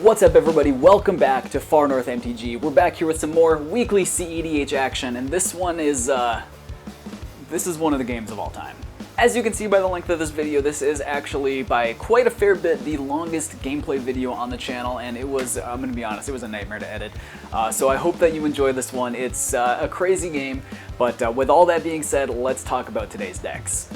What's up, everybody? Welcome back to Far North MTG. We're back here with some more weekly cEDH action, and this one is, this is one of the games of all time. As you can see by the length of this video, this is actually, by quite a fair bit, the longest gameplay video on the channel, and it was, I'm gonna be honest, it was a nightmare to edit. So I hope that you enjoy this one. It's a crazy game, but with all that being said, let's talk about today's decks.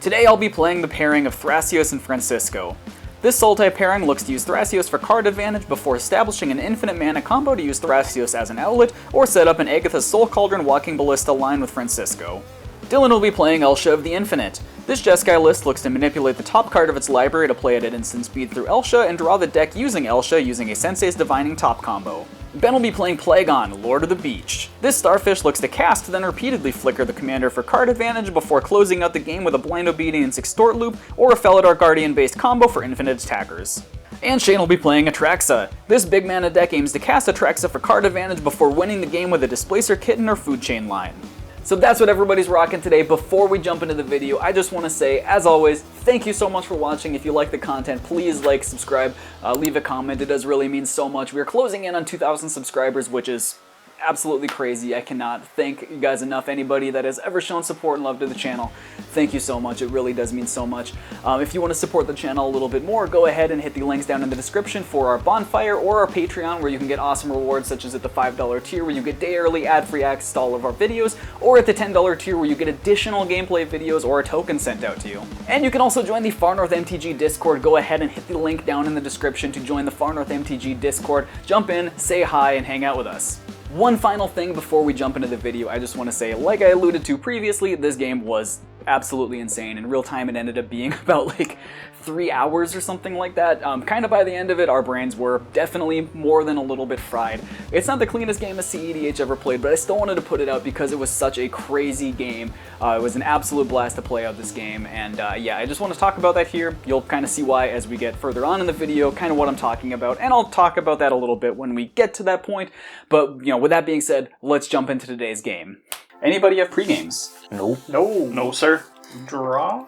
Today I'll be playing the pairing of Thrasios and Francisco. This soul-type pairing looks to use Thrasios for card advantage before establishing an infinite mana combo to use Thrasios as an outlet, or set up an Agatha's Soul Cauldron Walking Ballista line with Francisco. Dylan will be playing Elsha of the Infinite. This Jeskai list looks to manipulate the top card of its library to play it at instant speed through Elsha and draw the deck using Elsha using a Sensei's Divining top combo. Ben will be playing Plagon, Lord of the Beach. This starfish looks to cast, then repeatedly flicker the commander for card advantage before closing out the game with a Blind Obedience Extort loop or a Felidar Guardian based combo for infinite attackers. And Shane will be playing Atraxa. This big mana deck aims to cast Atraxa for card advantage before winning the game with a Displacer Kitten or Food Chain line. So that's what everybody's rocking today. Before we jump into the video, I just want to say, as always, thank you so much for watching. If you like the content, please like, subscribe, leave a comment. It does really mean so much. We're closing in on 2,000 subscribers, which is absolutely crazy. I cannot thank you guys enough. Anybody that has ever shown support and love to the channel, thank you so much. It really does mean so much. If you want to support the channel a little bit more, go ahead and hit the links down in the description for our bonfire or our Patreon, where you can get awesome rewards such as at the $5 tier where you get day early ad-free access to all of our videos, or at the $10 tier where you get additional gameplay videos or a token sent out to you. And you can also join the Far North MTG Discord. Go ahead and hit the link down in the description to join the Far North MTG Discord. Jump in, say hi, and hang out with us. One final thing before we jump into the video, I just want to say, like I alluded to previously, this game was absolutely insane. In real time, it ended up being about like 3 hours or something like that. Kind of by the end of it, our brains were definitely more than a little bit fried. It's not the cleanest game of cEDH ever played, but I still wanted to put it out because it was such a crazy game. It was an absolute blast to play out this game, and yeah, I just want to talk about that here. You'll kind of see why as we get further on in the video, kind of what I'm talking about, and I'll talk about that a little bit when we get to that point. But, you know, with that being said, let's jump into today's game. Anybody have pre-games? No. No, sir. Draw.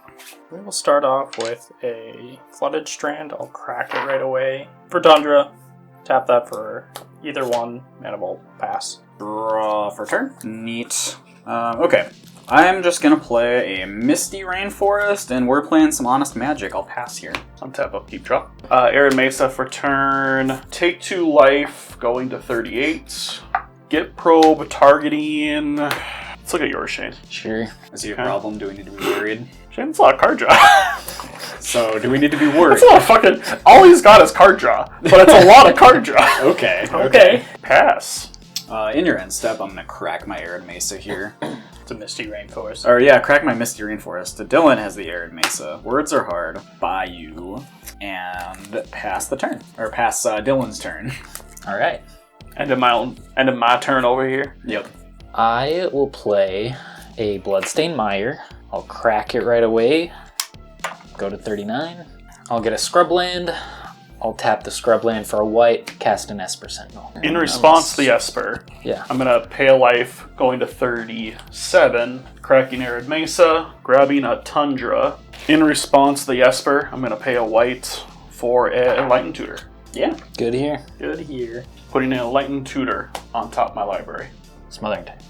We will start off with a Flooded Strand. I'll crack it right away. For Tundra, tap that for either one. Mana Bolt, pass. Draw for turn. Neat. Okay. I'm just gonna play a Misty Rainforest, and we're playing some Honest Magic. I'll pass here. Untap, upkeep, draw. Arid Mesa for turn. Take 2 life, going to 38. Get probe, targeting. Let's look at yours, Shane. Sure. Is he a problem? Do we need to be worried? Shane, that's a lot of card draw. So, do we need to be worried? That's a lot of fucking... All he's got is card draw, but it's a lot of card draw. Okay. Pass. In your end step, I'm gonna crack my Arid Mesa here. It's a Misty Rainforest. Or yeah, crack my Misty Rainforest. Dylan has the Arid Mesa. Words are hard. Bayou. And pass the turn. Or pass Dylan's turn. Alright. End of my turn over here. Yep. I will play a Bloodstained Mire. I'll crack it right away. Go to 39. I'll get a Scrubland. I'll tap the Scrubland for a white, cast an Esper Sentinel. In response to the Esper, yeah, I'm going to pay a life, going to 37, cracking Arid Mesa, grabbing a Tundra. In response to the Esper, I'm going to pay a white for a Enlightened Tutor. Yeah. Good here. Good here. Putting an Enlightened Tutor on top of my library. Smothering Tithe.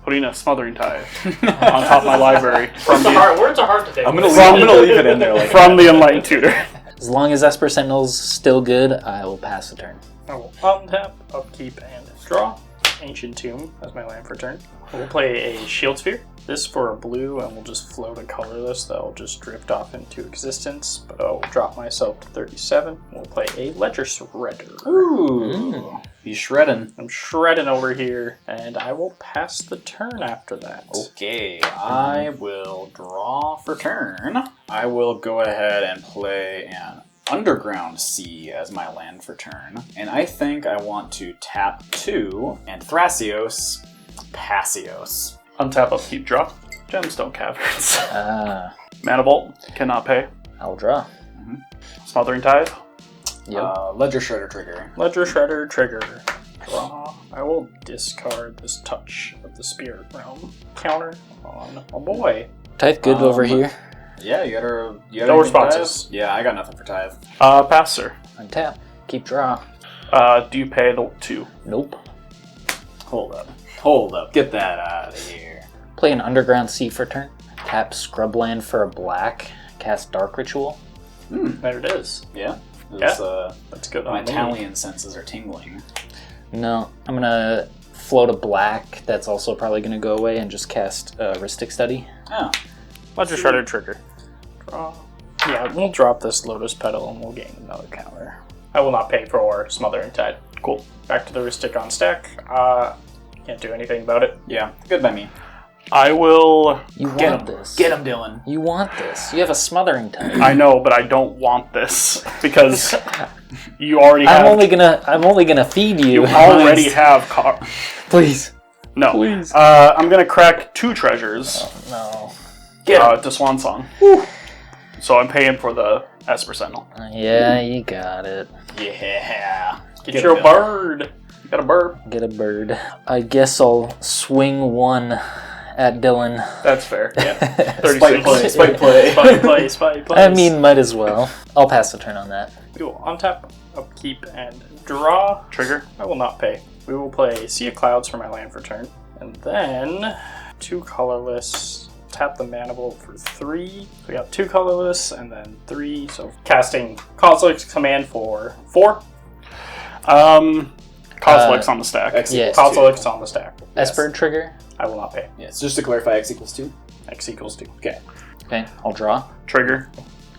Putting a Smothering Tithe on top of my librry. Words are hard to take. I'm gonna leave it in there. Like from the Enlightened Tutor. As long as Esper Sentinel's still good, I will pass the turn. I will untap, upkeep, and draw. Ancient Tomb as my land for turn. We'll play a Shield Sphere. This for a blue, and we'll just float a colorless that will just drift off into existence. But I'll drop myself to 37. We'll play a Ledger Shredder. Ooh. He's shredding. I'm shredding over here, and I will pass the turn after that. Okay, I will draw for turn. I will go ahead and play an Underground Sea as my land for turn. And I think I want to tap 2 and Thrasios, Passios. Untap, upkeep, draw. Gemstone Caverns. Mana Bolt, cannot pay. I'll draw. Smothering Tithe. Yep. Ledger Shredder trigger. Ledger Shredder trigger. Draw. I will discard this Touch of the Spirit Realm. Counter on a boy. Tithe good over here. Yeah, you got No responses. Yeah, I got nothing for Tithe. Pass, sir. Untap. Keep draw. Do you pay the 2? Nope. Hold up. Get that out of here. Play an Underground Sea for turn. Tap Scrubland for a black. Cast Dark Ritual. There it is. Yeah. That's good. My on me. Italian senses are tingling. No, I'm gonna float a black. That's also probably gonna go away and just cast Rhystic Study. Oh. Ledger Shredder trigger. Draw. Yeah, we'll drop this Lotus Petal and we'll gain another counter. I will not pay for Smothering Tide. Cool. Back to the Rhystic on stack. Can't do anything about it. Yeah, good by me. I will... You Get want him. this. Get him, Dylan. You want this. You have a Smothering Tide. I know, but I don't want this because you already have... I'm only gonna feed you. You already have... Please. No. Please. I'm gonna crack 2 treasures. No. Get him. To Swan Song. So I'm paying for the Esper Sentinel. Yeah, you got it. Yeah. Get your bird. You got a bird. Get a bird. I guess I'll swing 1 at Dylan. That's fair. Yeah. Spike 36. play. Spike play. I mean, might as well. I'll pass the turn on that. We will untap, upkeep, and draw. Trigger. I will not pay. We will play Sea of Clouds for my land for turn. And then 2 colorless. Tap the Maniple for 3. So we got 2 colorless and then 3. So casting Kozilek's Command for 4. Kozilek's on the stack. X Yeah. equals Kozilek's 2. on the stack. Esper trigger. I will not pay. Yes, just to clarify, X equals 2. X equals 2. Okay. Okay, I'll draw. Trigger.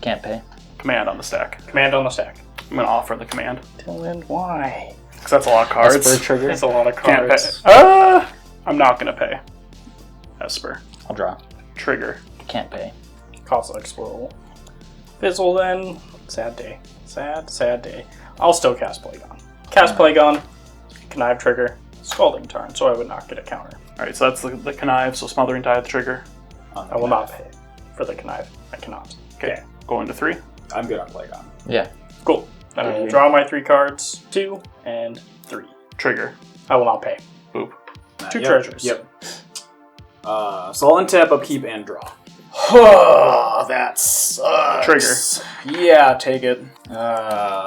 Can't pay. Command on the stack. Command on the stack. I'm going to offer the command. Dylan, why? Because that's a lot of cards. Esper trigger. That's a lot of Can't cards. pay. I'm not going to pay. Esper. I'll draw. Trigger. Can't pay. Kozilek's will fizzle then. Sad day. Sad day. I'll still cast Plagon. Cast Plagon. Connive trigger. Scalding Tarn, so I would not get a counter. Alright, so that's the connive, so Smothering Tide the trigger. I will not pay for the connive. I cannot. Okay, going to 3. I'm good on Plagon. Yeah. Cool. Then I will draw my 3 cards. 2 and 3. Trigger. I will not pay. Boop. 2 treasures. Yep. So I'll untap, upkeep, and draw. Oh, that sucks. Trigger. Yeah, take it.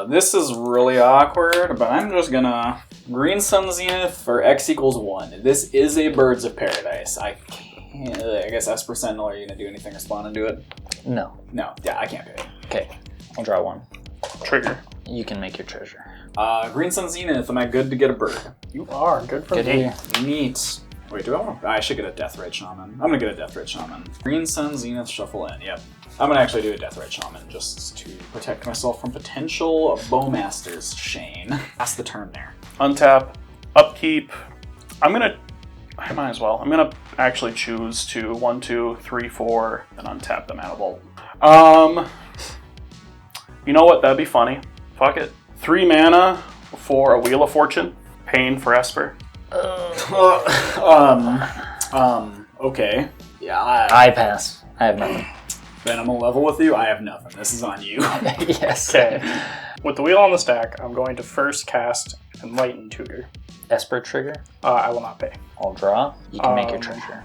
This is really awkward, but I'm just gonna... Green Sun Zenith for X equals 1. This is a Birds of Paradise. I guess Esper Sentinel, are you gonna do anything responding to it? No. No. Yeah, I can't pay. Okay. I'll draw 1. Trigger. You can make your treasure. Green Sun Zenith, am I good to get a bird? You are. Good for Good me. here. Neat. Wait, do I want to... I should get a Deathrite Shaman. I'm gonna get a Deathrite Shaman. Green Sun Zenith, shuffle in. Yep. I'm gonna actually do a Deathrite Shaman just to protect myself from potential Bowmaster's Shane. Pass the turn there. Untap. Upkeep. I might as well. I'm gonna actually choose to 1, 2, 3, 4, and untap the Mana Bolt. You know what? That'd be funny. Fuck it. 3 mana for a Wheel of Fortune. Pain for Esper. Okay. Yeah, I pass. I have nothing. then I'm gonna level with you. I have nothing. This is on you. Yes. Okay. With the wheel on the stack, I'm going to first cast Enlighten Tutor. Esper trigger. I will not pay. I'll draw. You can make your treasure.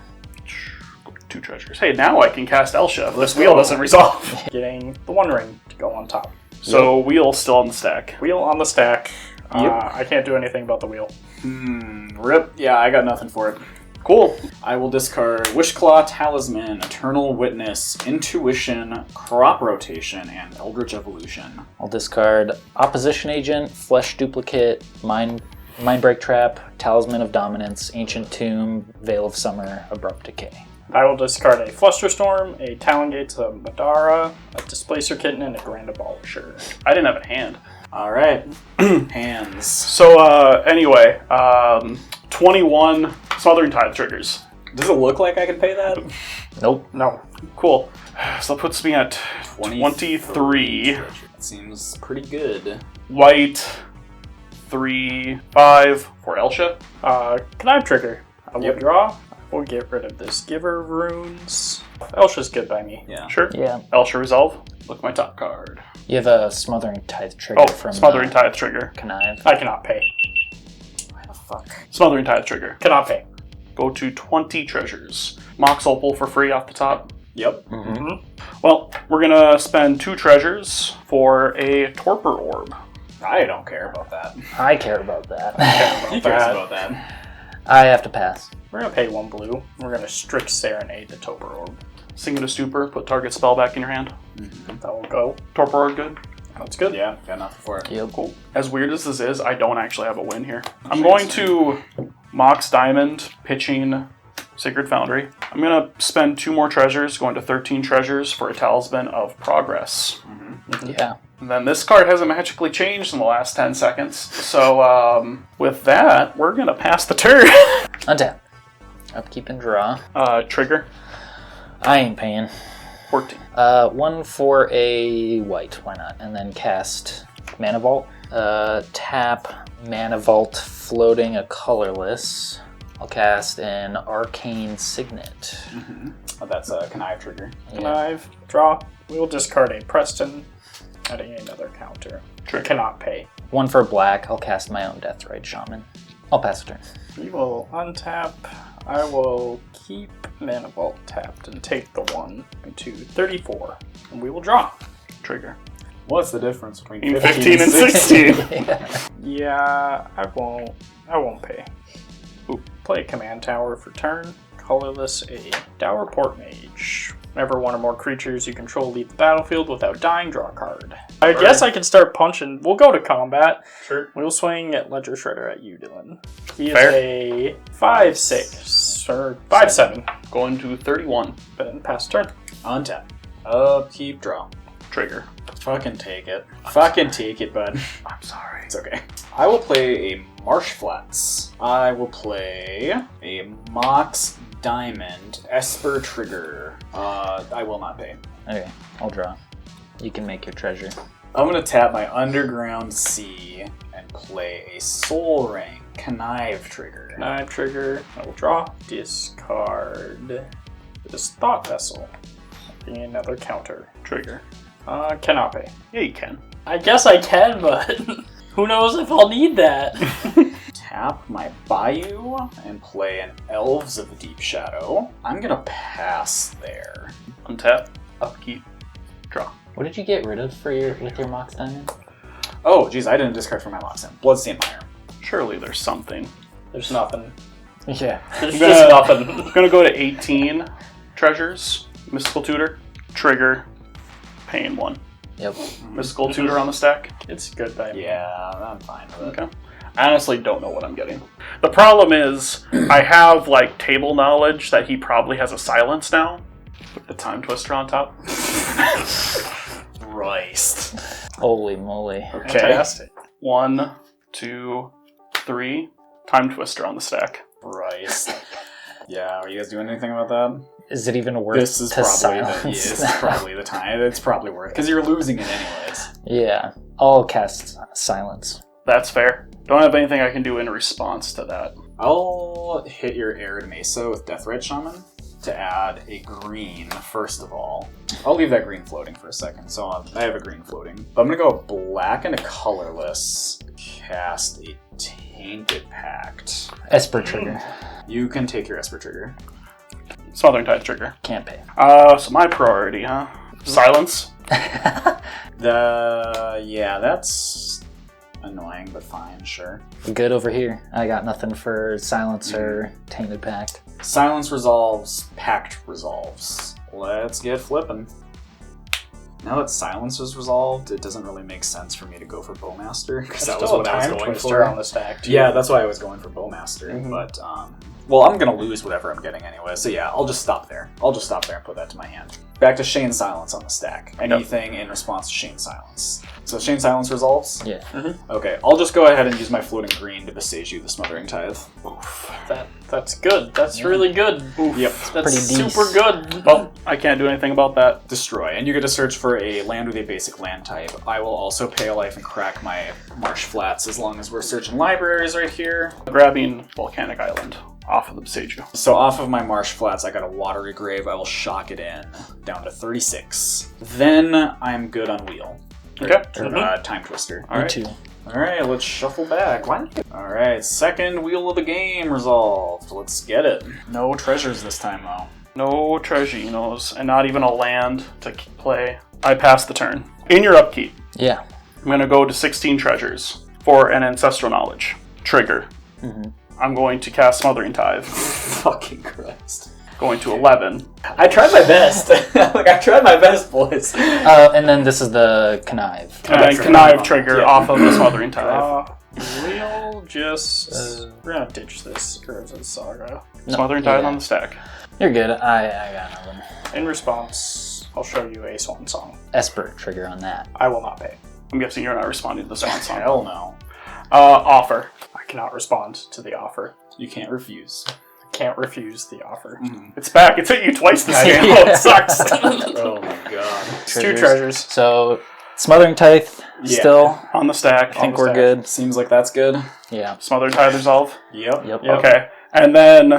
2 treasures. Hey, now I can cast Elsha. This wheel doesn't resolve. Getting the One Ring to go on top. So wheel still on the stack. Wheel on the stack. Yep. I can't do anything about the wheel. Rip. Yeah, I got nothing for it. Cool. I will discard Wishclaw, Talisman, Eternal Witness, Intuition, Crop Rotation, and Eldritch Evolution. I'll discard Opposition Agent, Flesh Duplicate, Mindbreak Trap, Talisman of Dominance, Ancient Tomb, Veil of Summer, Abrupt Decay. I will discard a Flusterstorm, a Talongates of Madara, a Displacer Kitten, and a Grand Abolisher. I didn't have a hand. All right. Hands. So, anyway, 21 Smothering Tide triggers. Does it look like I can pay that? Nope. No. Cool. So that puts me at 23. That seems pretty good. White, 3, 5 for Elsha. Connive Trigger. I will Yep. draw. We'll get rid of this Giver Runes. Elsha's good by me. Yeah. Sure. Yeah. Elsha Resolve. Look at my top card. You have a Smothering Tithe trigger Oh, from Smothering Tithe trigger. Connive. I cannot pay. Why the fuck? Smothering Tithe trigger. Cannot pay. Go to 20 treasures. Mox Opal for free off the top. Yep. Mm-hmm. Well, we're gonna spend 2 treasures for a Torpor Orb. I don't care about that. I care about that. He cares about that. I have to pass. We're going to pay 1 blue. We're going to strict serenade the Torpor Orb. Sing it a stupor, put target spell back in your hand. That will go. Torpor Orb good. That's good. Yeah, got nothing for it. Yep. Cool. As weird as this is, I don't actually have a win here. I'm going to Mox Diamond, pitching Sacred Foundry. I'm going to spend 2 more treasures, going to 13 treasures for a Talisman of Progress. Yeah. And then this card hasn't magically changed in the last 10 seconds. So with that, we're going to pass the turn. Untap. Upkeep and draw. Trigger, I ain't paying. 14. 1 for a white, why not? And then cast Mana Vault. Tap Mana Vault, floating a colorless. I'll cast an Arcane Signet. Oh, that's a Connive trigger. Connive, draw. We will discard a Preston, adding another counter. Cannot pay. 1 for black, I'll cast my own Deathrite Shaman. I'll pass the turn. We will untap. I will keep Mana Vault tapped and take the 1 to 34. And we will draw. Trigger. What's the difference between 15 and 16. Yeah, I won't pay. Ooh, play a command tower for turn. Colorless, a Dour Port Mage. Whenever 1 or more creatures you control leave the battlefield without dying, draw a card. I guess I can start punching. We'll go to combat. Sure. We'll swing at Ledger Shredder at you, Dylan. He is Fair. a 5/6 or 5/7. Going to 31. But pass turn. Untap. Upkeep, draw. Trigger. Fucking take it. Fucking take it, bud. I'm sorry. It's okay. I will play a Marsh Flats. I will play a Mox Diamond Esper Trigger. I will not pay. Okay, I'll draw. You can make your treasure. I'm going to tap my Underground Sea and play a Soul Ring Connive Trigger. Knife trigger. I will draw. Discard this Thought Vessel. Being another counter. Trigger. Cannot pay. Yeah, you can. I guess I can, but who knows if I'll need that. Tap my Bayou and play an Elves of Deep Shadow. I'm going to pass there. Untap. Upkeep. Draw. What did you get rid of with your Mox Diamond? Oh, geez, I didn't discard from my Mox Diamond. Bloodstained Mire. Surely there's something. There's nothing. Yeah. There's just nothing. I'm going to go to 18 treasures. Mystical Tutor. Trigger. Paying 1. Yep. Mystical Tutor on the stack. It's good diamond. Yeah, I'm fine with it. Okay. I honestly don't know what I'm getting. The problem is, I have, like, table knowledge that he probably has a silence now. With the Time Twister on top. Christ. Holy moly. Okay. Fantastic. 1, 2, 3. Time Twister on the stack. Christ. Yeah, are you guys doing anything about that? Is it even worth This is to probably silence? the time. It's probably worth because you're losing it anyways. Yeah. I'll cast Silence. That's fair. Don't have anything I can do in response to that. I'll hit your Arid Mesa with Deathrite Shaman to add a green, first of all. I'll leave that green floating for a second, so I have a green floating. But I'm going to go black and a colorless, cast a Tainted Pact. Esper Trigger. You can take your Esper Trigger. Smothering Tide Trigger. Can't pay. So my priority, huh? Silence. Yeah, that's annoying, but fine, sure. Good over here. I got nothing for Silence or Tainted Pact. Silence resolves, Pact resolves. Let's get flipping. Now that Silence is resolved, it doesn't really make sense for me to go for Bowmaster, because that was what I was going for. On the stack, too. Yeah, that's why I was going for Bowmaster, but, well, I'm going to lose whatever I'm getting anyway, so yeah, I'll just stop there. I'll just stop there and put that to my hand. Back to Shane Silence on the stack. Anything in response to Shane Silence. So Shane Silence resolves? Yeah. Okay, I'll just go ahead and use my floating green to besage you the Smothering Tithe. Oof. That's good. That's really good. Yep. That's pretty super good. Well, I can't do anything about that. Destroy, and you get to search for a land with a basic land type. I will also pay a life and crack my Marsh Flats as long as we're searching libraries right here. Grabbing Volcanic Island off of the Beseiju. So off of my Marsh Flats, I got a Watery Grave. I will shock it in down to 36. Then I'm good on Wheel. Okay. Time Twister. All right. Me too. Alright, let's shuffle back. Alright, second Wheel of the Game resolved. Let's get it. No treasures this time, though. No Treasuinos, and not even a land to play. I pass the turn. In your upkeep. Yeah. I'm going to go to 16 treasures for an Ancestral Knowledge. Trigger. I'm going to cast Smothering Tithe. Fucking Christ. Going to 11. I tried my best. Like, I tried my best, boys. And then this is the connive. And then Connive trigger off of the Smothering Tithe. We'll just... we're gonna ditch this Urza Saga. Smothering Tithe on the stack. You're good. I got nothing. In response, I'll show you a Swan Song. Esper trigger on that. I will not pay. I'm guessing you're not responding to the Swan Song. Hell no. Offer. I cannot respond to the offer. You can't refuse. Can't refuse the offer. It's back. It's hit you twice this game. Yeah. Oh, it sucks. Oh my god. It's 2 treasures. So, Smothering Tithe still. On the stack. I think we're good. Seems like that's good. Yeah. Smothering Tithe resolve. Yep. Okay. And then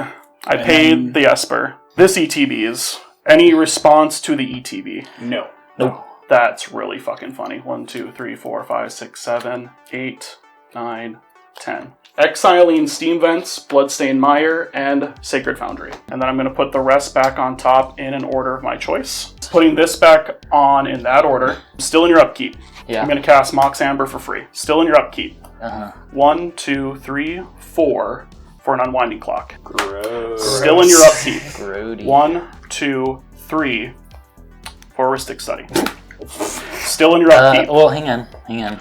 I paid the Esper. This ETBs. Any response to the ETB? No. Nope. That's really fucking funny. 1, 2, 3, 4, 5, 6, 7, 8, 9, 10. Exiling Steam Vents, Bloodstained Mire, and Sacred Foundry. And then I'm going to put the rest back on top in an order of my choice. Putting this back on in that order. Still in your upkeep. Yeah. I'm going to cast Mox Amber for free. Still in your upkeep. 1, 2, 3, 4 for an Unwinding Clock. Gross. Still in your upkeep. Grody. 1, 2, 3 for Heuristic Study. Still in your upkeep. Well, hang on.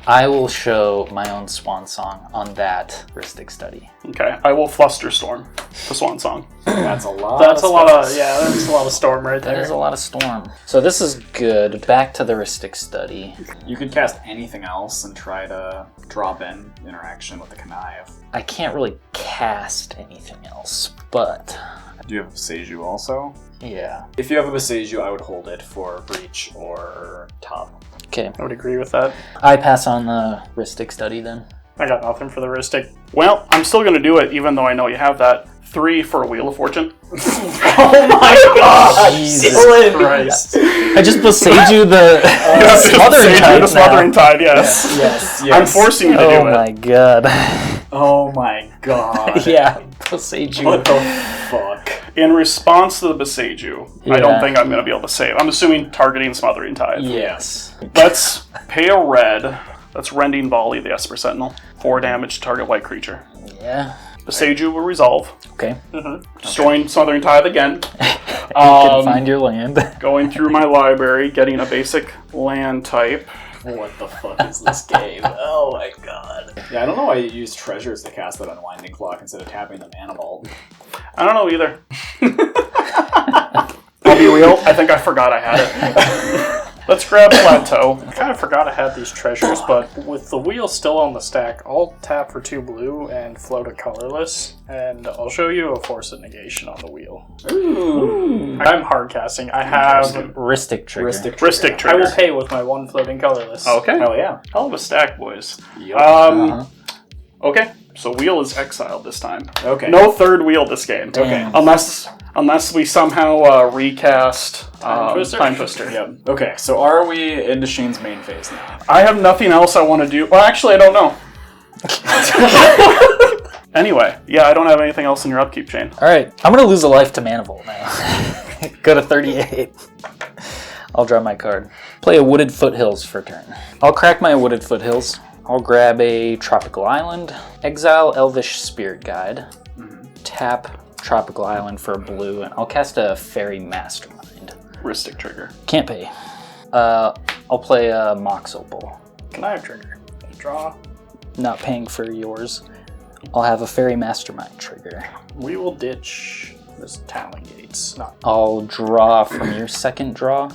I will show my own swan song on that Heuristic Study. Okay, I will Flusterstorm the Swan Song. That's a lot. That's a lot of storm right That there. is a lot of storm. So this is good. Back to the Heuristic Study. You could cast anything else and try to drop in interaction with the Connive. I can't really cast anything else, but Do you have Seiju also? yeah. If you have a Seiju, I would hold it for Breach or Top. Okay. I would agree with that. I pass on the Heuristic Study then. I got nothing for the Ristic. Well, I'm still going to do it, even though I know you have that. 3 for a Wheel of Fortune. Oh my god! Jesus Christ. I just besage you the Smothering Tithe The Smothering Tide, yes. Yes. I'm forcing you to do Oh it. my god. Oh my god. Yeah, besage you. What the fuck? In response to the Beseiju, I don't Yeah. think I'm going to be able to save. I'm assuming targeting Smothering Tide. Yes. Let's pay a red. That's Rending Volley, the Esper Sentinel. 4 damage to target white creature. Yeah. Beseiju will resolve. Okay. Destroying Smothering Tithe again. You can find your land. Going through my library, getting a basic land type. What the fuck is this game? Oh my god. Yeah, I don't know why you use treasures to cast that Unwinding Clock instead of tapping the Mana Vault. I don't know either. I'll be real, I think I forgot I had it. Let's grab Plateau. I kind of forgot I had these treasures, but with the wheel still on the stack, I'll tap for 2 blue and float a colorless, and I'll show you a Force of Negation on the wheel. Ooh. I'm hard casting. I have... Heuristic Trigger. Heuristic I Trigger. will pay with my 1 floating colorless. Okay. Hell yeah. Hell of a stack, boys. Yup. Okay, so Wheel is exiled this time. Okay. No third Wheel this game. Okay. Unless we somehow recast Twister? Time Twister. Yep. Okay, so are we into Shane's main phase now? I have nothing else I want to do. Well, actually, I don't know. Anyway, yeah, I don't have anything else in your upkeep, Shane. Alright, I'm going to lose a life to Manifold now. Go to 38. I'll draw my card. Play a Wooded Foothills for turn. I'll crack my Wooded Foothills. I'll grab a Tropical Island, exile Elvish Spirit Guide, tap Tropical Island for a blue, and I'll cast a Fairy Mastermind. Heuristic Trigger. Can't pay. I'll play a Mox Opal. Can I have trigger? Draw. Not paying for yours. I'll have a Fairy Mastermind trigger. We will ditch this Talon Gates. Not I'll draw from your second draw.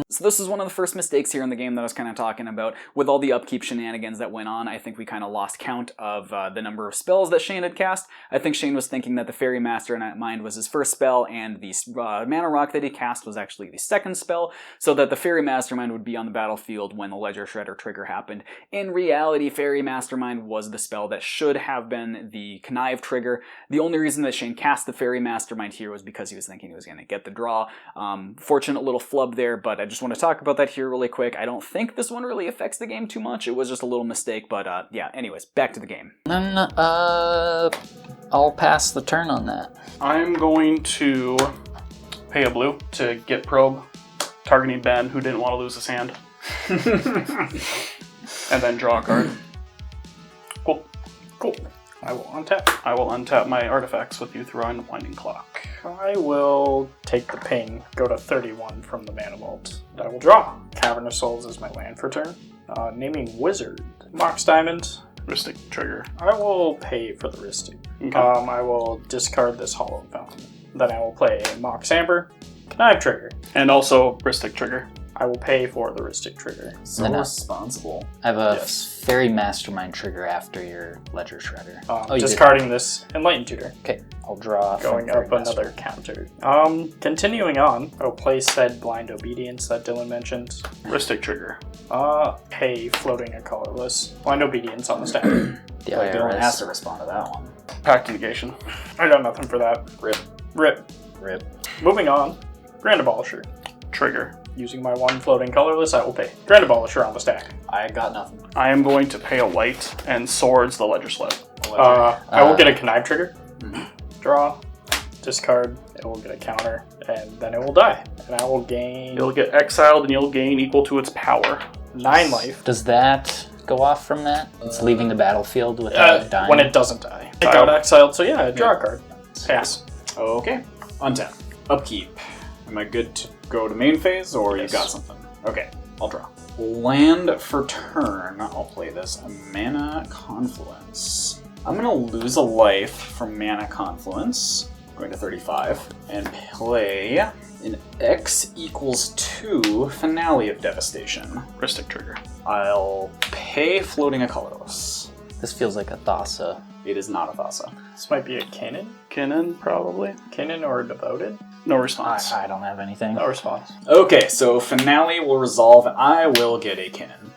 So this is one of the first mistakes here in the game that I was kind of talking about. With all the upkeep shenanigans that went on, I think we kind of lost count of the number of spells that Shane had cast. I think Shane was thinking that the Fairy Mastermind was his first spell, and the Mana Rock that he cast was actually the second spell, so that the Fairy Mastermind would be on the battlefield when the Ledger Shredder trigger happened. In reality, Fairy Mastermind was the spell that should have been the Connive trigger. The only reason that Shane cast the Fairy Mastermind here was because he was thinking he was going to get the draw. Fortunate little flub there, but I just want to talk about that here really quick. I don't think this one really affects the game too much. It was just a little mistake, but yeah, anyways, back to the game. Then, I'll pass the turn on that. I'm going to pay a blue to get probe, targeting Ben, who didn't want to lose his hand. and then draw a card. Cool. Cool. I will untap. I will untap my artifacts with you through Unwinding Clock. I will take the ping, go to 31 from the mana vault. I will draw. Cavernous Souls is my land for turn. Naming Wizard. Mox Diamond. Ristic trigger. I will pay for the Ristic. Okay. I will discard this Hollow Fountain. Then I will play a Mox Amber. Connive Trigger. And also Ristic trigger. I will pay for the Ristic Trigger. So Then, responsible. I have a Yes. Fairy Mastermind trigger after your Ledger Shredder. You did. Discarding this Enlightened Tutor. Okay, I'll draw. Going from up Fairy another Mastermind. counter. Continuing on, I'll play said Blind Obedience that Dylan mentioned. Ristic trigger. Pay floating a colorless. Blind Obedience on the stack. The Dylan has IRS. to respond to that one. Pact negation. I got nothing for that. Rip. Rip. Rip. Moving on, Grand Abolisher. Trigger. Using my one floating colorless, I will pay. Grand Abolisher on the stack. I got nothing. I am going to pay a white and swords the Ledger Sled. I will get a Connive Trigger. Draw. Discard. It will get a counter. And then it will die. And I will gain You'll get exiled and you'll gain equal to its power. 9 life. Does that go off from that? It's leaving the battlefield without dying. When it doesn't die. It got exiled, so yeah, draw a card. Pass. Okay. Untap. Upkeep. Am I good to go to main phase, or Yes. you got something? Okay, I'll draw. Land for turn. I'll play this. Mana Confluence. I'm gonna lose a life from Mana Confluence. Going to 35. And play an X equals 2 Finale of Devastation. Ristic trigger. I'll pay floating a colorless. This feels like a Thassa. It is not a Thassa. This might be a Kinnan. Kinnan, probably. Kinnan or Devoted. No response. I don't have anything. No response. Okay, so Finale will resolve, and I will get a Kinnan.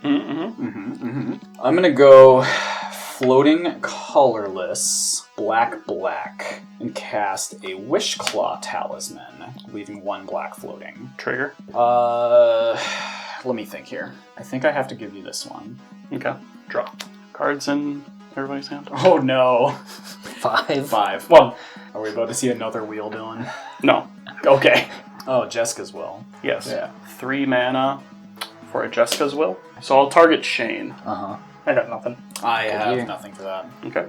Mm-hmm. I'm gonna go floating colorless, black, and cast a Wishclaw Talisman, leaving 1 black floating. Trigger. Let me think here. I think I have to give you this one. Okay. Draw. Cards in everybody's hand. Oh no. 5. 5. Well, Are we about to see another wheel, Dylan? No. Okay. Oh, Jessica's will. Yes. Yeah. 3 mana for a Jessica's Will. So I'll target Shane. Uh-huh. I got nothing. I have here. nothing for that. Okay.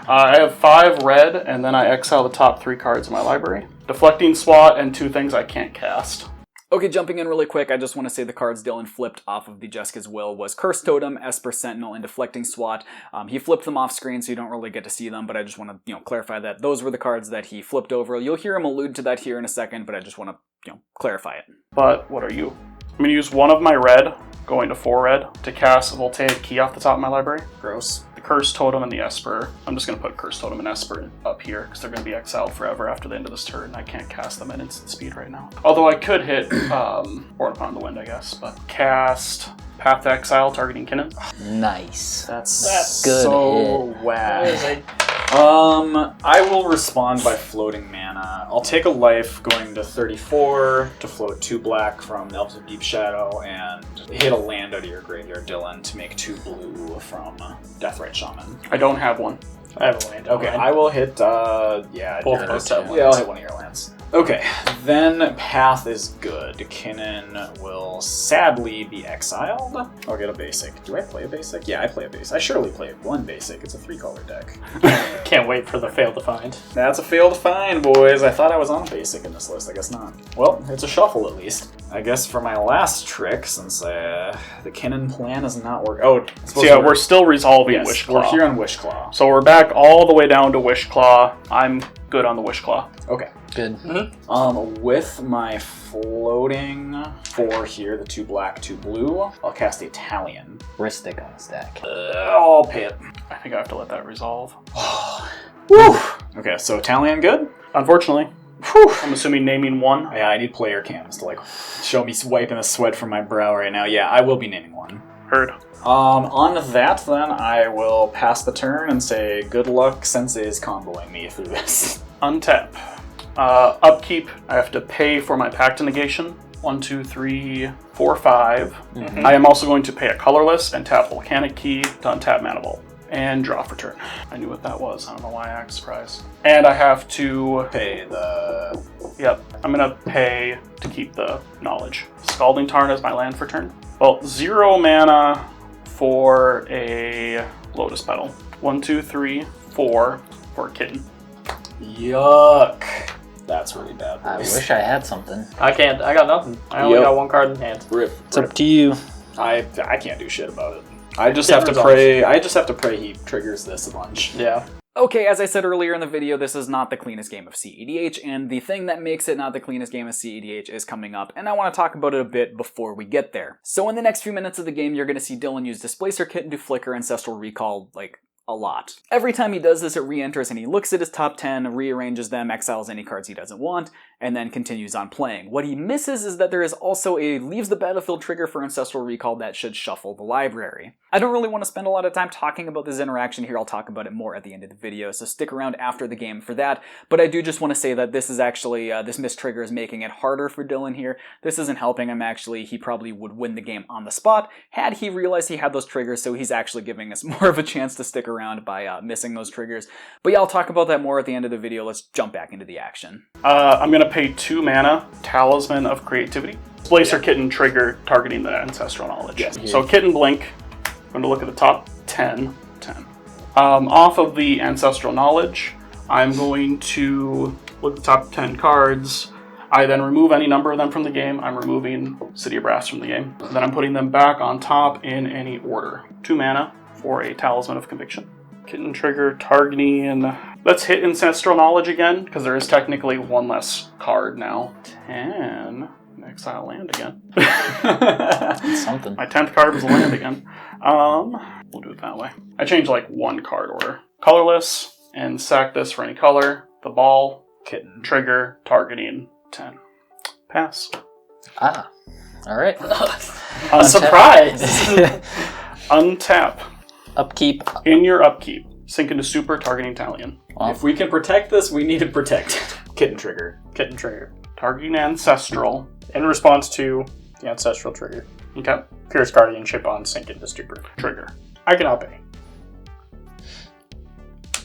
I have 5 red, and then I exile the top 3 cards in my library. Deflecting Swat and 2 things I can't cast. Okay, jumping in really quick, I just want to say the cards Dylan flipped off of the Jessica's Will was Cursed Totem, Esper Sentinel, and Deflecting Swat. He flipped them off screen, so you don't really get to see them, but I just want to, clarify that those were the cards that he flipped over. You'll hear him allude to that here in a second, but I just want to, clarify it. But what are you? I'm going to use 1 of my red, going to 4 red, to cast a Voltaic Key off the top of my library. Gross. The Cursed Totem and the Esper. I'm just going to put Cursed Totem and Esper up here, because they're going to be exiled forever after the end of this turn. I can't cast them at instant speed right now. Although I could hit Born Upon the Wind, I guess. But cast Path to Exile, targeting Kinnan. Nice. That's good so hit. whack. I will respond by floating mana. I'll take a life going to 34 to float 2 black from the Elves of Deep Shadow and hit a land out of your graveyard, Dylan, to make 2 blue from Deathrite Shaman. I don't have one. I have a land. Okay, I will hit, Both your- of us have yeah, I'll hit one of your lands. Okay, then Path is good. Kinnan will sadly be exiled. I'll get a basic. Do I play a basic? Yeah, I play a basic. I surely play 1 basic. It's a 3-color deck. Can't wait for the fail to find. That's a fail to find, boys. I thought I was on a basic in this list. I guess not. Well, it's a shuffle at least. I guess for my last trick, since the Kinnan plan is not working. Oh, So yeah, we're still resolving yes, Wishclaw. we're here on Wishclaw. So we're back all the way down to Wishclaw. I'm good on the Wishclaw. Okay. Good. With my floating 4 here, the 2 black, 2 blue, I'll cast Italian. Ristic on the stack. I'll pay it. I think I have to let that resolve. Woo! Okay, so Italian good? Unfortunately. Whew. I'm assuming naming 1. Yeah, I need player cams to show me wiping the sweat from my brow right now. Yeah, I will be naming 1. Heard. On that, then, I will pass the turn and say, good luck, Sensei is comboing me through this. Untap. Upkeep, I have to pay for my Pact to Negation. 1, 2, 3, 4, 5. Mm-hmm. I am also going to pay a colorless and tap Volcanic Key to untap Mana Vault. And draw for turn. I knew what that was. I don't know why I act surprised. And I have to Pay the... Yep, I'm gonna pay to keep the knowledge. Scalding Tarn is my land for turn. Well, 0 mana for a Lotus Petal. 1, 2, 3, 4 for Kitten. Yuck. That's really bad. I Boys. wish I had something. I can't. I got nothing. I only got one card in hand. Rip. It's up to you. I can't do shit about it. I just have to pray. I just have to pray he triggers this a bunch. Yeah. Okay, as I said earlier in the video, this is not the cleanest game of cEDH, and the thing that makes it not the cleanest game of cEDH is coming up, and I want to talk about it a bit before we get there. So in the next few minutes of the game, you're going to see Dylan use Displacer Kitten to flicker Ancestral Recall, like, a lot. Every time he does this, it re-enters and he looks at his top 10, rearranges them, exiles any cards he doesn't want, and then continues on playing. What he misses is that there is also a leaves the battlefield trigger for Ancestral Recall that should shuffle the library. I don't really want to spend a lot of time talking about this interaction here. I'll talk about it more at the end of the video, so stick around after the game for that. But I do just want to say that this is actually, this missed trigger is making it harder for Dylan here. This isn't helping him actually. He probably would win the game on the spot had he realized he had those triggers, so he's actually giving us more of a chance to stick around by missing those triggers. But yeah, I'll talk about that more at the end of the video. Let's jump back into the action. I'm going to pay 2 mana, Talisman of Creativity. Displacer Kitten trigger targeting the Ancestral Knowledge. Yes. So Kitten Blink, I'm going to look at the top 10. Off of the Ancestral Knowledge, I'm going to look at the top 10 cards. I then remove any number of them from the game. I'm removing City of Brass from the game. And then I'm putting them back on top in any order. 2 mana for a Talisman of Conviction. Kitten trigger targeting. Let's hit Ancestral Knowledge again, because there is technically one less card now. 10. Exile land again. Something. My 10th card was a land again. We'll do it that way. I changed like 1 card order. Colorless, and sack this for any color. The ball, Kitten trigger targeting 10. Pass. Ah. Alright. A surprise! Untap. Upkeep. In your upkeep, sink into super targeting Talion. Well, If we can protect this, we need to protect it. Kitten trigger. Kitten trigger. Targeting Ancestral. In response to the Ancestral trigger. Okay. Pierce Guardianship on Sink into Stupor. Trigger. I cannot pay.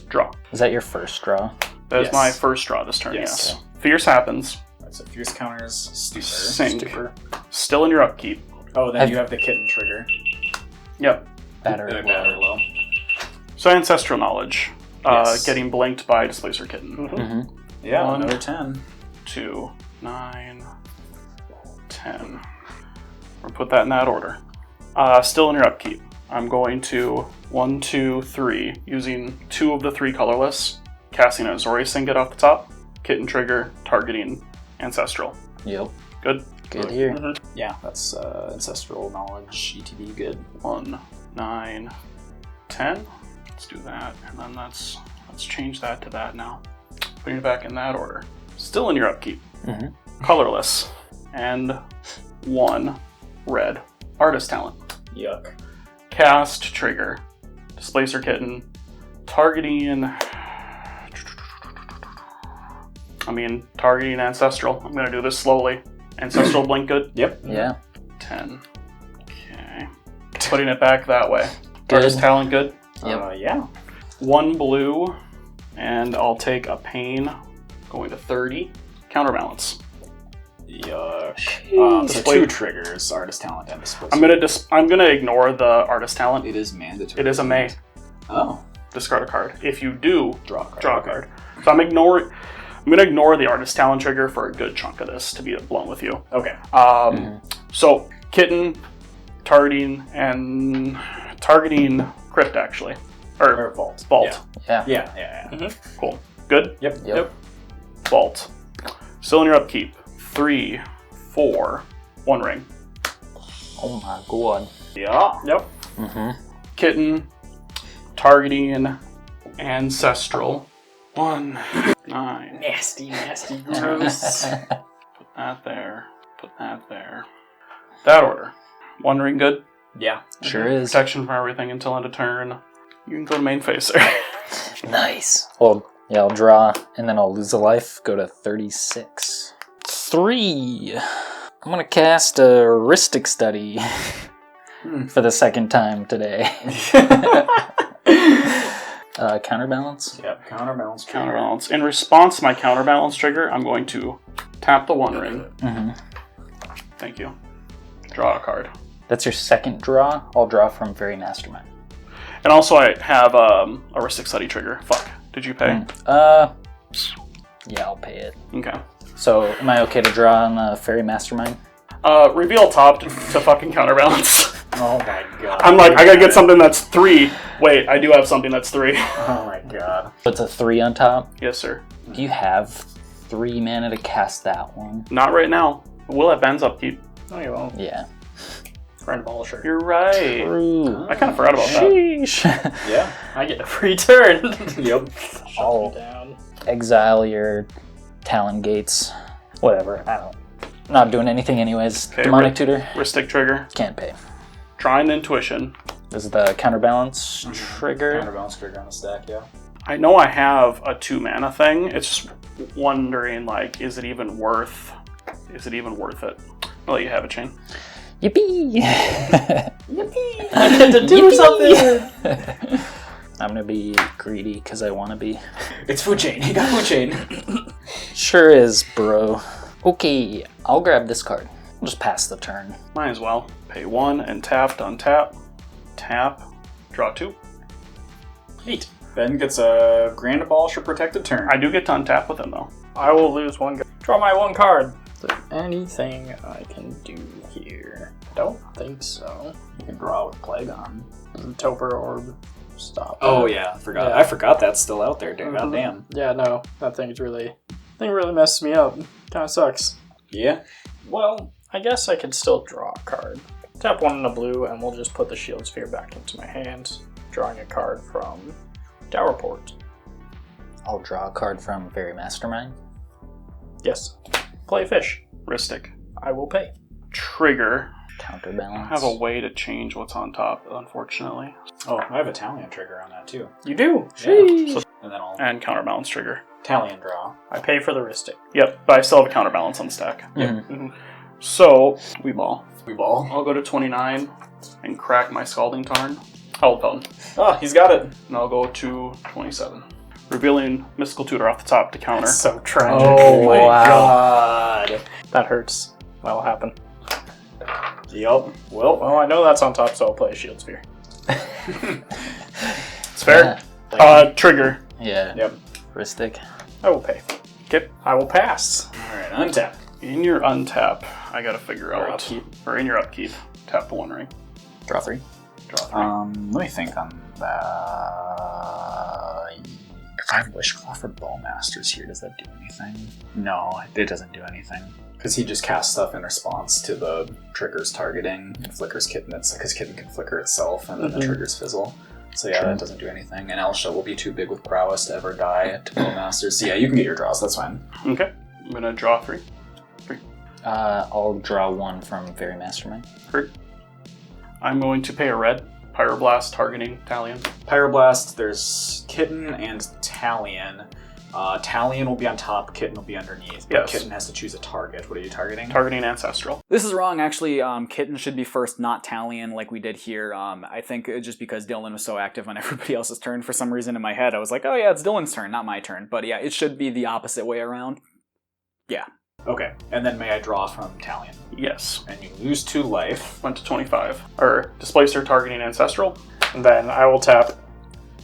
Draw. is that your first draw? That is Yes. my first draw this turn, Yes. yes. Fierce happens. So fierce counters, stupor. Sink. Stupor. Still in your upkeep. Oh, then you have the kitten trigger. Yep. Better. Low. So Ancestral Knowledge. Yes. Getting blinked by Displacer Kitten. Mm-hmm. Yeah, 1, another 10. 2, 9, 10. We'll put that in that order. Still in your upkeep. I'm going to 1, 2, 3, using 2 of the 3 colorless, casting a Azori Singet off the top, Kitten trigger, targeting Ancestral. Yep. Good? Good here. Yeah, that's Ancestral Knowledge, ETB, good. 1, 9, 10. Let's do that, and then let's change that to that now. Putting it back in that order. Still in your upkeep. Mm-hmm. Colorless. And 1 red. Artist Talent. Yuck. Cast trigger. Displacer Kitten. Targeting Ancestral. I'm gonna do this slowly. Ancestral blink good? Yep. Yeah. 10. Okay. Putting it back that way. Good. Artist Talent good? Yep. Yeah. 1 blue. And I'll take a pain. Going to 30. Counterbalance. Yuck. So Display- 2 triggers, Artist Talent and Displacer. I'm gonna ignore the Artist Talent. It is mandatory. It is a May. Oh. Discard a card. If you do, Draw a card. draw a Okay. card. So I'm gonna ignore the Artist Talent trigger for a good chunk of this, to be blunt with you. Okay. So Kitten, targeting Crypt actually, Or Vault. Vault. Yeah. Yeah. Cool. Good. Yep. Vault. Still in your upkeep. 3, 4, 1 ring. Oh my god. Yeah. Yep. Mm-hmm. Kitten, targeting Ancestral. 1, 9. Nasty, gross. Put that there. Put that there. That order. 1 ring good. Yeah. Sure is. Protection from everything until end of turn. You can go to main phaser. Nice. Well, yeah, I'll draw, and then I'll lose a life, go to 36. 3. I'm gonna cast a Heuristic Study for the second time today. Counterbalance? Yep. Counterbalance. trigger. Counterbalance. In response to my counterbalance trigger, I'm going to tap the 1 ring. Mm-hmm. Thank you. Draw a card. That's your second draw. I'll draw from Fairy Mastermind. And also I have a Ristic Study trigger. Fuck. Did you pay? Yeah, I'll pay it. Okay. So, am I okay to draw on the Fairy Mastermind? Reveal top to fucking counterbalance. Oh my god. I'm like, I gotta get something that's 3. Wait, I do have something that's 3. Oh my god. It's a 3 on top. Yes, sir. Do you have 3 mana to cast that one? Not right now. We'll have Ben's upkeep. No, you won't. Yeah. Grand Abolisher. You're right. True. I kind of forgot about that. Sheesh. Yeah, I get a free turn. Yep. Shut me down. Exile your Talon Gates. Whatever. I don't. Not doing anything anyways. Okay, Demonic Tutor. Ristic trigger. Can't pay. Drawing Intuition. This is the counterbalance trigger. Counterbalance trigger on the stack, yeah. I know I have a 2 mana thing. It's just wondering, like, is it even worth it? I'll let you have it, Shane. Yippee! Yippee! I get to do something! I'm gonna be greedy because I want to be. It's food chain. You got food chain. Sure is, bro. Okay, I'll grab this card. I'll just pass the turn. Might as well. Pay 1 and tap, untap. Tap. Draw 2. Neat. Ben gets a Grand Abolisher protected turn. I do get to untap with him, though. I will lose 1 card. Draw my 1 card. Is there anything I can do here? Don't think so. You can draw with Plagon. Toper Orb. Stop. Oh yeah, forgot. Yeah. I forgot that's still out there, dude. Mhm. Goddamn. Yeah, no. That thing really messes me up. Kinda sucks. Yeah. Well, I guess I could still draw a card. Tap 1 in a blue, and we'll just put the Shield Sphere back into my hand. Drawing a card from Dowerport. I'll draw a card from Fairy Mastermind. Yes. Play fish. Ristic. I will pay. Trigger. Counterbalance. I have a way to change what's on top, unfortunately. Oh, I have a Talion trigger on that too. You do? Yeah. So, and then I'll And counterbalance trigger. Talion draw. I pay for the Ristic. Yep, but I still have a counterbalance on the stack. Mhm. So, we ball. We ball. I'll go to 29 and crack my Scalding Tarn. Hold on. Oh, he's got it. And I'll go to 27. Revealing Mystical Tutor off the top to counter. That's so tragic. Oh my Wow. god. That hurts. That'll happen. Yup. Well, I know that's on top, so I'll play a Shield Sphere. It's fair. Trigger. Yeah. Yep. Ristic. I will pay. Okay. I will pass. Alright, untap. In your untap, I gotta figure Or out. upkeep. Or in your upkeep, tap the 1 ring. Draw 3. Draw 3. Let me think on that. If I have Wishclaw for Bowmasters here, does that do anything? No, it doesn't do anything. Because he just casts stuff in response to the triggers targeting and flickers Kitten. It's because Kitten can flicker itself and then the triggers fizzle. So yeah, that doesn't do anything. And Elsha will be too big with prowess to ever die to Bowmasters. So yeah, you can get your draws, that's fine. Okay. I'm gonna draw 3. I'll draw 1 from Fairy Mastermind. Hurt. I'm going to pay a red. Pyroblast targeting Talion. Pyroblast, there's Kitten and Talion. Talion will be on top, Kitten will be underneath. But Yes. Kitten has to choose a target. What are you targeting? Targeting Ancestral. This is wrong, actually. Kitten should be first, not Talion, like we did here. I think just because Dylan was so active on everybody else's turn, for some reason in my head, I was like, oh yeah, it's Dylan's turn, not my turn. But yeah, it should be the opposite way around. Yeah. Okay, and then may I draw from Talion? Yes. And you lose 2 life. Went to 25. Or Displacer targeting Ancestral. And then I will tap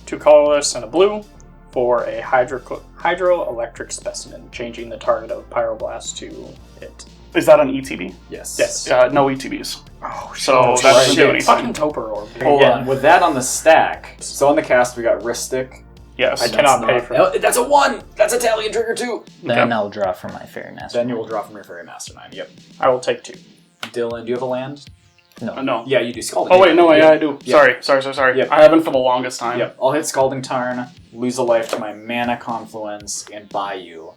2 colorless and a blue for a hydroelectric specimen, changing the target of Pyroblast to it. Is that an ETB? Yes. Yes. No ETBs. Oh, So that doesn't do anything. Fucking Toper Orb. Hold Yeah. on, with that on the stack, so on the cast we got Ristic. Yes. I cannot pay for it. That's a 1! That's a Talion trigger too! Then I'll draw from my Fairy Mastermind. Then you will draw from your Fairy Mastermind, yep. I will take 2. Dylan, do you have a land? No. No. Yeah, you do. Scalding. Oh wait, no, Yep. yeah, I do. Yep. Sorry. Yep. I haven't for the longest time. Yep, I'll hit Scalding Tarn, lose a life to my Mana Confluence, and Bayou.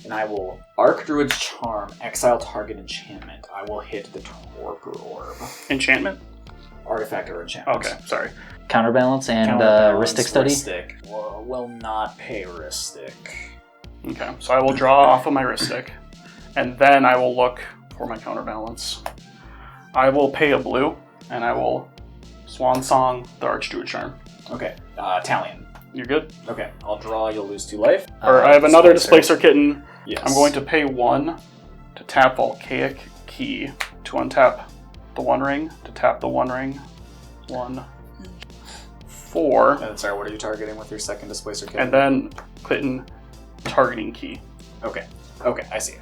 And I will Arc Druid's Charm, exile target enchantment. I will hit the Torpor Orb. Enchantment? Artifact or enchantment. Okay, sorry. Counterbalance and Counterbalance, Ristic Study. Ristic. Will not pay Ristic. Okay, so I will draw off of my Ristic, and then I will look for my counterbalance. I will pay a blue, and I will Swan Song the Archdruid Charm. Okay, Talion. You're good? Okay, I'll draw, you'll lose 2 life. Or I have another Displacer Kitten. Yes. I'm going to pay 1 to tap Volcaic Key to untap the One Ring, to tap the One Ring. 1, 4. And then, sorry, what are you targeting with your second Displacer Kitten? And then Kitten targeting key. Okay, I see.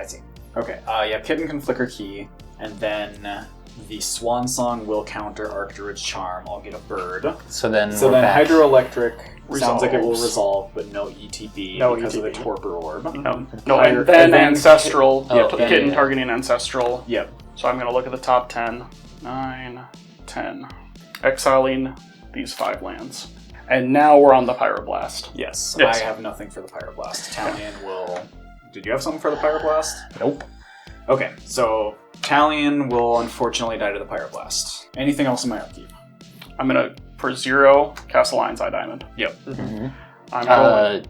Okay, yeah, Kitten can flicker key, and then the Swan Song will counter Arcturage Charm. I'll get a bird. So then back. Hydroelectric sounds like it will Resolves. resolve, but no ETB No because of the ETB. Torpor Orb. No, Hydro- and then and then Ancestral. Oh, Kitten yeah, yeah, yeah. targeting Ancestral. Yep. So I'm going to look at the top 10. 9, 10. Exiling these 5 lands. And now we're on the Pyroblast. Yes. Yes. I have nothing for the Pyroblast. Talion will... Did you have something for the Pyroblast? Nope. Okay, so Talion will unfortunately die to the Pyroblast. Anything else in my upkeep? I'm going to, for 0, cast a Lion's Eye Diamond. Yep. I'm going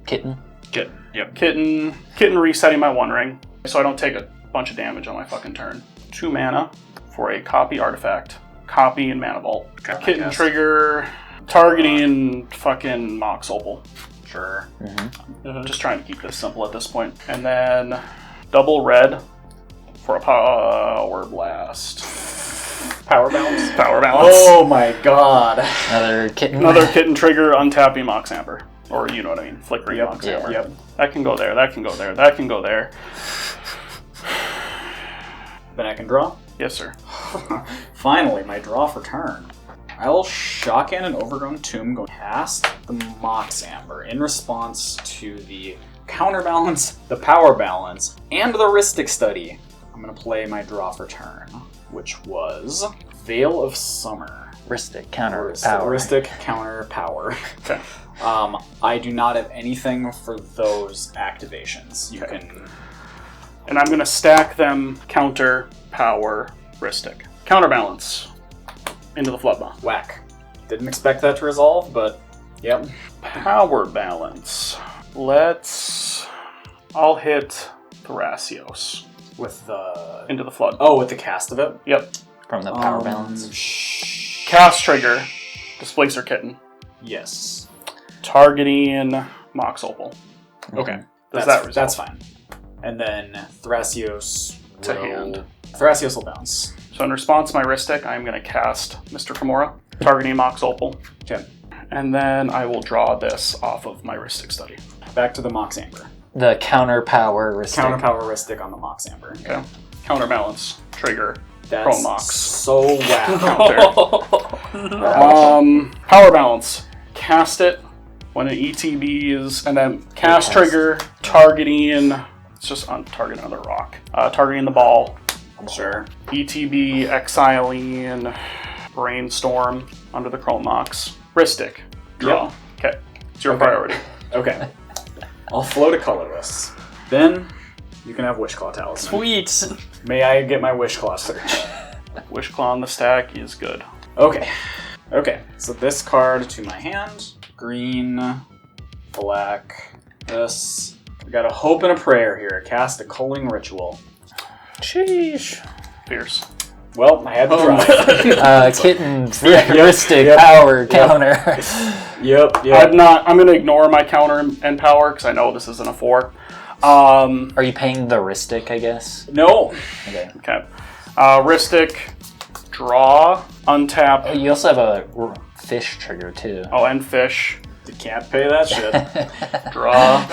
Kitten. Kitten. Yep. Kitten resetting my One Ring, so I don't take a bunch of damage on my fucking turn. 2 mana for a copy artifact. Copy and Mana Vault. Okay, Kitten yes. trigger, targeting fucking Mox Opal. Sure. Just trying to keep this simple at this point. And then double red for a Power Blast. Power Balance. Power Balance. Oh my god. Another Kitten. Another Kitten trigger, untapping Mox Amber. Or you know what I mean, flickering Mox Yeah. Amber. Yep. That can go there, that can go there, that can go there. Then I can draw. Yes, sir. Finally, my draw for turn. I will shock in an Overgrown Tomb, go cast the Mox Amber in response to the Counterbalance, the Power Balance, and the Rhystic Study. I'm going to play my draw for turn, which was Veil of Summer. Rhystic counter power. Rhystic counter power. Okay. I do not have anything for those activations. You Okay. can... And I'm going to stack them counter, power, Rhystic. Counterbalance into the Flood Bomb. Whack. Didn't expect that to resolve, but yep. Power balance. I'll hit Thrasios With the... into the Flood. Oh, with the cast of it? Yep. From the power balance. Cast trigger, Displacer Kitten, Yes. targeting Mox Opal. Okay. Does that resolve? That's fine. And then Thrasios To will... hand. Thrasios will bounce. So in response to my Rhystic, I'm going to cast Mr. Kimura, targeting Mox Opal. Okay. And then I will draw this off of my Rhystic Study. Back to the Mox Amber. The counter power Rhystic. Counter power Rhystic on the Mox Amber. Okay. Counterbalance, trigger, That's Chrome Mox. so whack. Power balance. Cast it when an ETBs, and then cast trigger, targeting. It's just on targeting another rock. Targeting the ball. Sure. ETB, exiling, brainstorm under the Chrome Mox. Rhystic. Draw. Okay. It's your priority. Okay. I'll float a colorless. Then you can have Wishclaw Talisman. Sweet. May I get my Wishclaw search? Wishclaw on the stack is good. Okay. Okay. So this card to my hand. Green. Black. This. We got a hope and a prayer here. Cast a Culling Ritual. Sheesh. Fierce. Well, I had to try. Kitten Rhystic power counter. Yep. I'm gonna ignore my counter and power because I know this isn't a 4. Are you paying the Rhystic, I guess? No. Okay. Okay. Rhystic, draw, untap. Oh, you also have a fish trigger, too. Oh, and fish. You can't pay that shit. Draw.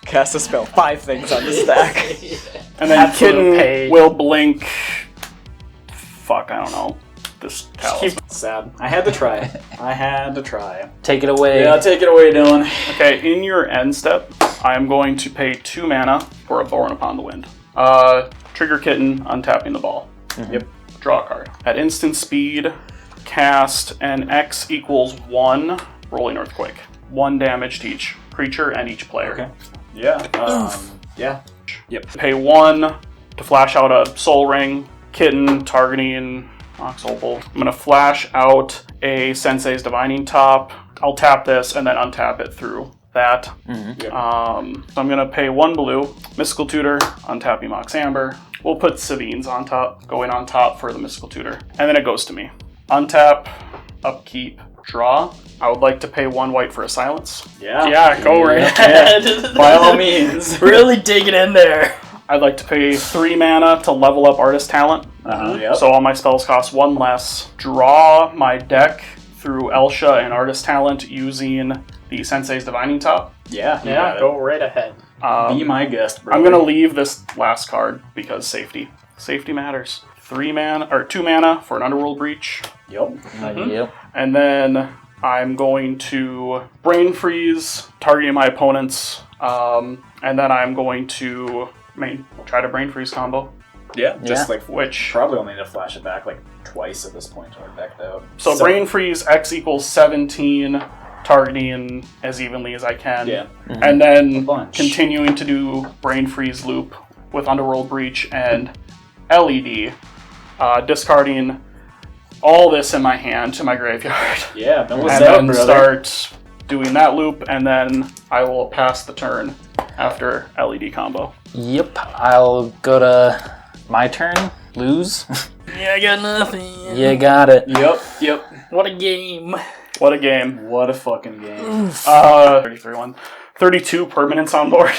Cast a spell. 5 things on the stack. And then Absolute Kitten pain. will blink. Fuck, I don't know. This talisman. Sad. I had to try. I had to try. Take it away. Yeah, take it away, Dylan. Okay, in your end step, I am going to pay 2 mana for a Born Upon the Wind. Trigger Kitten, untapping the ball. Yep. Draw a card. At instant speed, cast an X equals 1 rolling earthquake. 1 damage to each creature and each player. Okay. Yeah. Yeah. Yep. Pay 1 to flash out a Soul Ring. Kitten targeting Mox Opal. I'm going to flash out a Sensei's Divining Top. I'll tap this and then untap it through that. Yep. So I'm going to pay 1 blue. Mystical Tutor, untapping Mox Amber. We'll put Savines on top, going on top for the Mystical Tutor. And then it goes to me. Untap, upkeep, draw. I would like to pay 1 white for a silence. Yeah. Yeah, go right ahead. By all means. Really digging in there. I'd like to pay 3 mana to level up Artist Talent Yep. So all my spells cost 1 less. Draw my deck through Elsha and Artist Talent using the Sensei's Divining Top. Yeah, you Yeah, got it. go right ahead. Be my guest, bro. I'm gonna leave this last card because safety. Safety matters. 2 mana for an Underworld Breach. Yep. Yep. And then I'm going to Brain Freeze, targeting my opponents. And then I'm going to try to Brain Freeze combo. Yeah, just like Which probably only need to flash it back like twice at this point to our decked out. So Brain Freeze X equals 17, targeting as evenly as I can. Yeah. And then bunch. continuing to do Brain Freeze loop with Underworld Breach and LED, discarding all this in my hand to my graveyard. Yeah, no And then start doing that loop, and then I will pass the turn after LED combo. Yep. I'll go to my turn. Lose. Yeah, I got nothing. You got it. Yep. What a game. What a game. What a fucking game. 33-1. 32 permanents on board.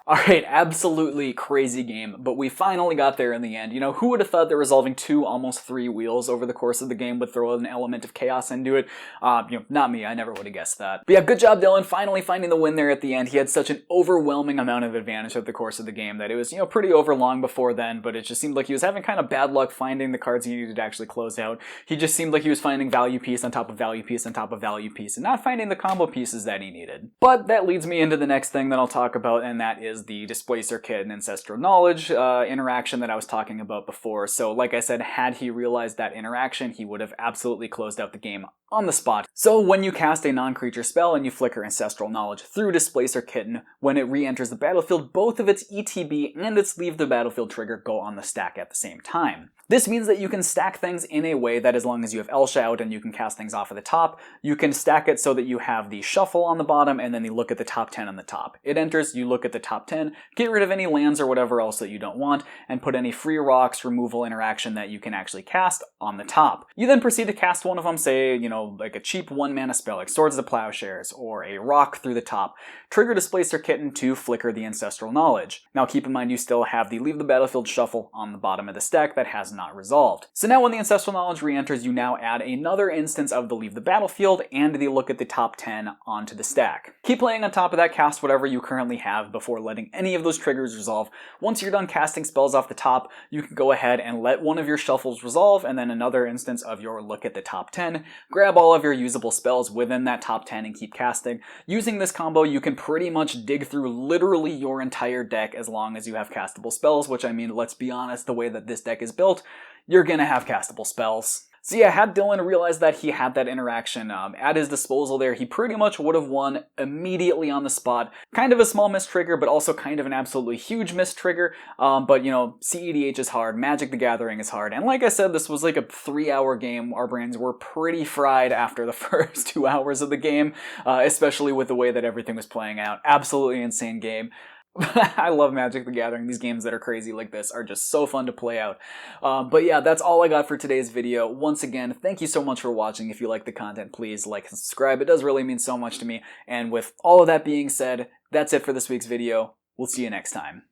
Alright, absolutely crazy game, but we finally got there in the end. You know, who would have thought that resolving 2, almost 3 wheels over the course of the game would throw an element of chaos into it? Not me, I never would have guessed that. But yeah, good job Dylan, finally finding the win there at the end. He had such an overwhelming amount of advantage over the course of the game that it was, pretty over long before then, but it just seemed like he was having kind of bad luck finding the cards he needed to actually close out. He just seemed like he was finding value piece on top of value piece on top of value piece and not finding the combo pieces that he needed. But that leads me into the next thing that I'll talk about, and that is the Displacer Kitten Ancestral Knowledge interaction that I was talking about before. So like I said, had he realized that interaction, he would have absolutely closed out the game on the spot. So when you cast a non-creature spell and you flicker Ancestral Knowledge through Displacer Kitten, when it re-enters the battlefield, both of its ETB and its Leave the Battlefield trigger go on the stack at the same time. This means that you can stack things in a way that as long as you have Elsha out and you can cast things off of the top, you can stack it so that you have the shuffle on the bottom and then you look at the top 10 on the top. It enters, you look at the top 10, get rid of any lands or whatever else that you don't want, and put any free rocks removal interaction that you can actually cast on the top. You then proceed to cast one of them, say, like a cheap 1 mana spell like Swords of the Plowshares, or a rock through the top. Trigger Displacer Kitten to flicker the Ancestral Knowledge. Now keep in mind you still have the Leave the Battlefield shuffle on the bottom of the stack that has not resolved. So now when the Ancestral Knowledge re-enters, you now add another instance of the Leave the Battlefield and the look at the top 10 onto the stack. Keep playing on top of that, cast whatever you currently have before letting any of those triggers resolve. Once you're done casting spells off the top, you can go ahead and let one of your shuffles resolve and then another instance of your look at the top 10. Grab all of your usable spells within that top 10 and keep casting. Using this combo, you can pretty much dig through literally your entire deck as long as you have castable spells, which I mean, let's be honest, the way that this deck is built, you're gonna have castable spells. So yeah, had Dylan realized that he had that interaction at his disposal there, he pretty much would have won immediately on the spot. Kind of a small miss trigger, but also kind of an absolutely huge miss trigger. But cEDH is hard, Magic the Gathering is hard, and like I said, this was like a 3-hour game. Our brains were pretty fried after the first 2 hours of the game, especially with the way that everything was playing out. Absolutely insane game. I love Magic the Gathering. These games that are crazy like this are just so fun to play out. But yeah, that's all I got for today's video. Once again, thank you so much for watching. If you like the content, please like and subscribe. It does really mean so much to me. And with all of that being said, that's it for this week's video. We'll see you next time.